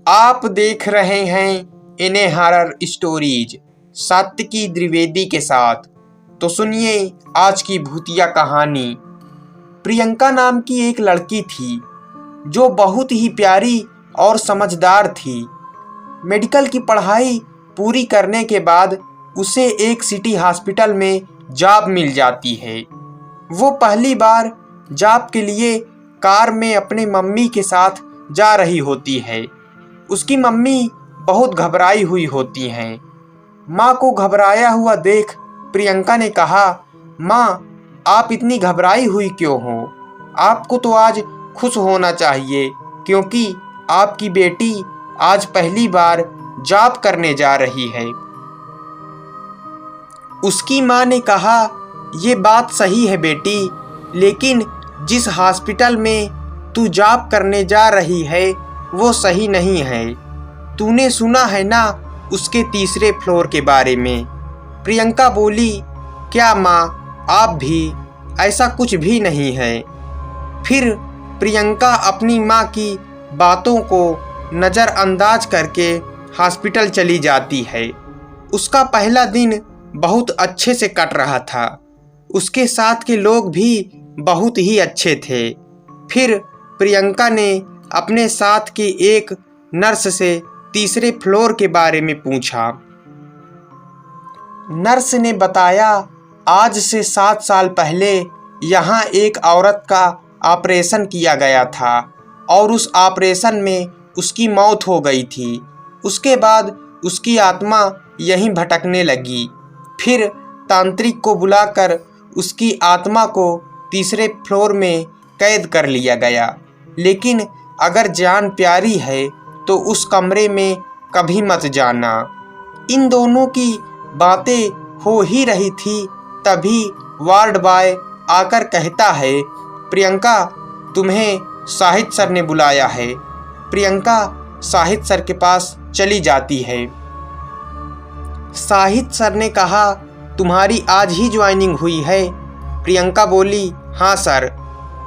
आप देख रहे हैं इन्हें हॉरर स्टोरीज सात्विकी द्विवेदी के साथ। तो सुनिए आज की भूतिया कहानी। प्रियंका नाम की एक लड़की थी जो बहुत ही प्यारी और समझदार थी। मेडिकल की पढ़ाई पूरी करने के बाद उसे एक सिटी हॉस्पिटल में जॉब मिल जाती है। वो पहली बार जॉब के लिए कार में अपने मम्मी के साथ जा रही होती है। उसकी मम्मी बहुत घबराई हुई होती हैं। माँ को घबराया हुआ देख प्रियंका ने कहा, माँ आप इतनी घबराई हुई क्यों हो? आपको तो आज खुश होना चाहिए क्योंकि आपकी बेटी आज पहली बार जॉब करने जा रही है। उसकी माँ ने कहा, ये बात सही है बेटी, लेकिन जिस हॉस्पिटल में तू जॉब करने जा रही है वो सही नहीं है। तूने सुना है ना उसके तीसरे फ्लोर के बारे में? प्रियंका बोली, क्या माँ आप भी? ऐसा कुछ भी नहीं है। फिर प्रियंका अपनी माँ की बातों को नज़रअंदाज करके हॉस्पिटल चली जाती है। उसका पहला दिन बहुत अच्छे से कट रहा था। उसके साथ के लोग भी बहुत ही अच्छे थे। फिर प्रियंका ने अपने साथ की एक नर्स से तीसरे फ्लोर के बारे में पूछा। नर्स ने बताया, आज से 7 साल पहले यहाँ एक औरत का ऑपरेशन किया गया था और उस ऑपरेशन में उसकी मौत हो गई थी। उसके बाद उसकी आत्मा यहीं भटकने लगी। फिर तांत्रिक को बुलाकर उसकी आत्मा को तीसरे फ्लोर में कैद कर लिया गया। लेकिन अगर जान प्यारी है तो उस कमरे में कभी मत जाना। इन दोनों की बातें हो ही रही थी, तभी वार्ड बॉय आकर कहता है, प्रियंका तुम्हें साहिद सर ने बुलाया है। प्रियंका साहिद सर के पास चली जाती है। साहिद सर ने कहा, तुम्हारी आज ही ज्वाइनिंग हुई है? प्रियंका बोली, हाँ सर।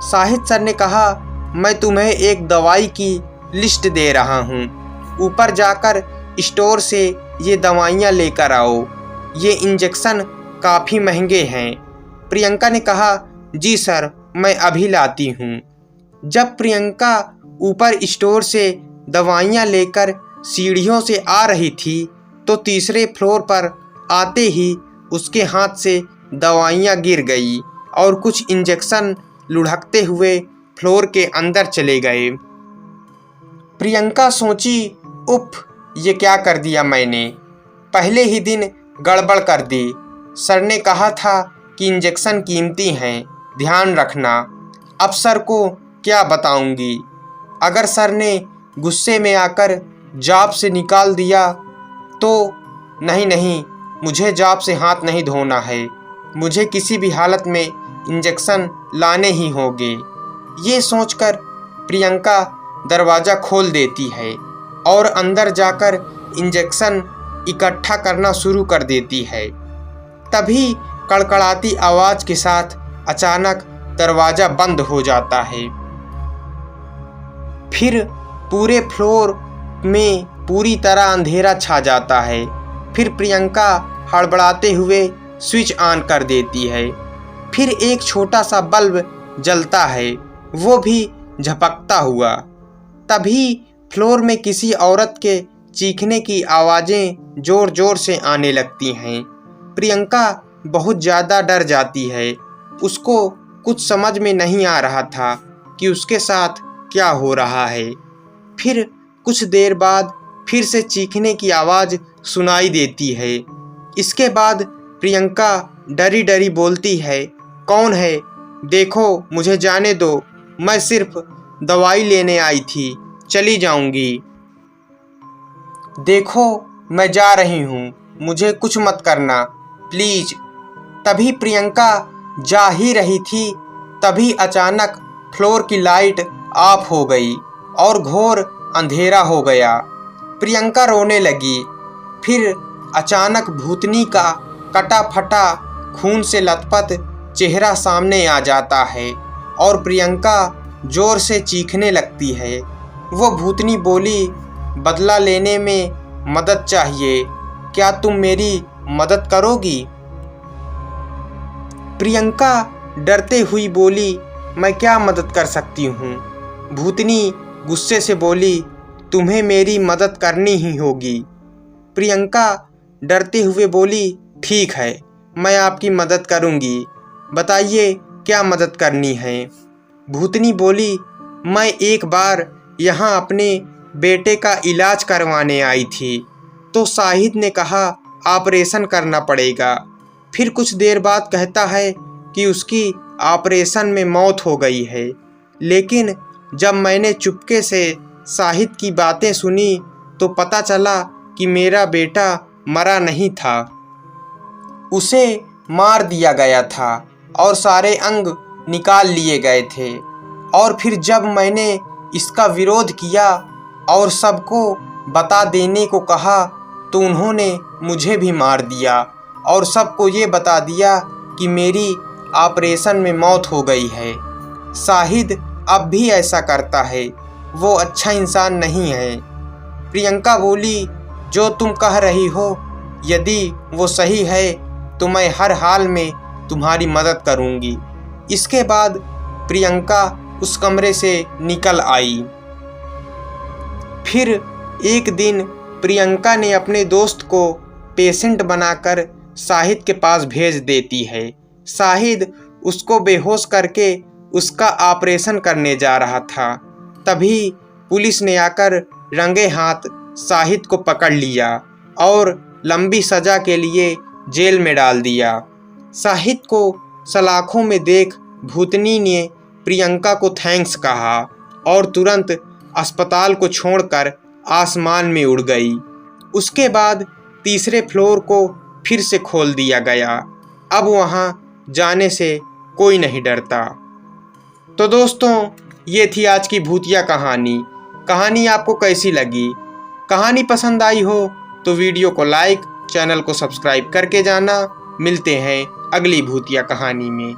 साहिद सर ने कहा, मैं तुम्हें एक दवाई की लिस्ट दे रहा हूँ, ऊपर जाकर स्टोर से ये दवाइयाँ लेकर आओ। ये इंजेक्शन काफ़ी महंगे हैं। प्रियंका ने कहा, जी सर मैं अभी लाती हूँ। जब प्रियंका ऊपर स्टोर से दवाइयाँ लेकर सीढ़ियों से आ रही थी तो तीसरे फ्लोर पर आते ही उसके हाथ से दवाइयाँ गिर गई और कुछ इंजेक्शन लुढ़कते हुए फ्लोर के अंदर चले गए। प्रियंका सोची, उफ ये क्या कर दिया मैंने, पहले ही दिन गड़बड़ कर दी। सर ने कहा था कि इंजेक्शन कीमती हैं, ध्यान रखना। अब सर को क्या बताऊंगी? अगर सर ने गुस्से में आकर जॉब से निकाल दिया तो नहीं, मुझे जॉब से हाथ नहीं धोना है। मुझे किसी भी हालत में इंजेक्शन लाने ही होंगे। ये सोचकर प्रियंका दरवाज़ा खोल देती है और अंदर जाकर इंजेक्शन इकट्ठा करना शुरू कर देती है। तभी कड़कड़ाती आवाज़ के साथ अचानक दरवाज़ा बंद हो जाता है। फिर पूरे फ्लोर में पूरी तरह अंधेरा छा जाता है। फिर प्रियंका हड़बड़ाते हुए स्विच ऑन कर देती है। फिर एक छोटा सा बल्ब जलता है, वो भी झपकता हुआ। तभी फ्लोर में किसी औरत के चीखने की आवाज़ें ज़ोर ज़ोर से आने लगती हैं। प्रियंका बहुत ज़्यादा डर जाती है। उसको कुछ समझ में नहीं आ रहा था कि उसके साथ क्या हो रहा है। फिर कुछ देर बाद फिर से चीखने की आवाज़ सुनाई देती है। इसके बाद प्रियंका डरी डरी बोलती है, कौन है? देखो मुझे जाने दो, मैं सिर्फ दवाई लेने आई थी, चली जाऊंगी। देखो मैं जा रही हूँ, मुझे कुछ मत करना प्लीज़। तभी प्रियंका जा ही रही थी, तभी अचानक फ्लोर की लाइट ऑफ हो गई और घोर अंधेरा हो गया। प्रियंका रोने लगी। फिर अचानक भूतनी का कटा फटा खून से लथपथ चेहरा सामने आ जाता है और प्रियंका ज़ोर से चीखने लगती है। वो भूतनी बोली, बदला लेने में मदद चाहिए। क्या तुम मेरी मदद करोगी? प्रियंका डरते हुई बोली, मैं क्या मदद कर सकती हूँ? भूतनी गुस्से से बोली, तुम्हें मेरी मदद करनी ही होगी। प्रियंका डरते हुए बोली, ठीक है, मैं आपकी मदद करूँगी, बताइए क्या मदद करनी है? भूतनी बोली, मैं एक बार यहाँ अपने बेटे का इलाज करवाने आई थी, तो शाहिद ने कहा ऑपरेशन करना पड़ेगा। फिर कुछ देर बाद कहता है कि उसकी ऑपरेशन में मौत हो गई है। लेकिन जब मैंने चुपके से शाहिद की बातें सुनी तो पता चला कि मेरा बेटा मरा नहीं था, उसे मार दिया गया था और सारे अंग निकाल लिए गए थे। और फिर जब मैंने इसका विरोध किया और सबको बता देने को कहा तो उन्होंने मुझे भी मार दिया और सबको ये बता दिया कि मेरी ऑपरेशन में मौत हो गई है। शाहिद अब भी ऐसा करता है, वो अच्छा इंसान नहीं है। प्रियंका बोली, जो तुम कह रही हो यदि वो सही है तो मैं हर हाल में तुम्हारी मदद करूंगी। इसके बाद प्रियंका उस कमरे से निकल आई। फिर एक दिन प्रियंका ने अपने दोस्त को पेशेंट बनाकर शाहिद के पास भेज देती है। शाहिद उसको बेहोश करके उसका ऑपरेशन करने जा रहा था। तभी पुलिस ने आकर रंगे हाथ शाहिद को पकड़ लिया और लंबी सज़ा के लिए जेल में डाल दिया। शाहिद को सलाखों में देख भूतनी ने प्रियंका को थैंक्स कहा और तुरंत अस्पताल को छोड़कर आसमान में उड़ गई। उसके बाद तीसरे फ्लोर को फिर से खोल दिया गया। अब वहाँ जाने से कोई नहीं डरता। तो दोस्तों, ये थी आज की भूतिया कहानी। कहानी आपको कैसी लगी? कहानी पसंद आई हो तो वीडियो को लाइक, चैनल को सब्सक्राइब करके जाना। मिलते हैं अगली भूतिया कहानी में।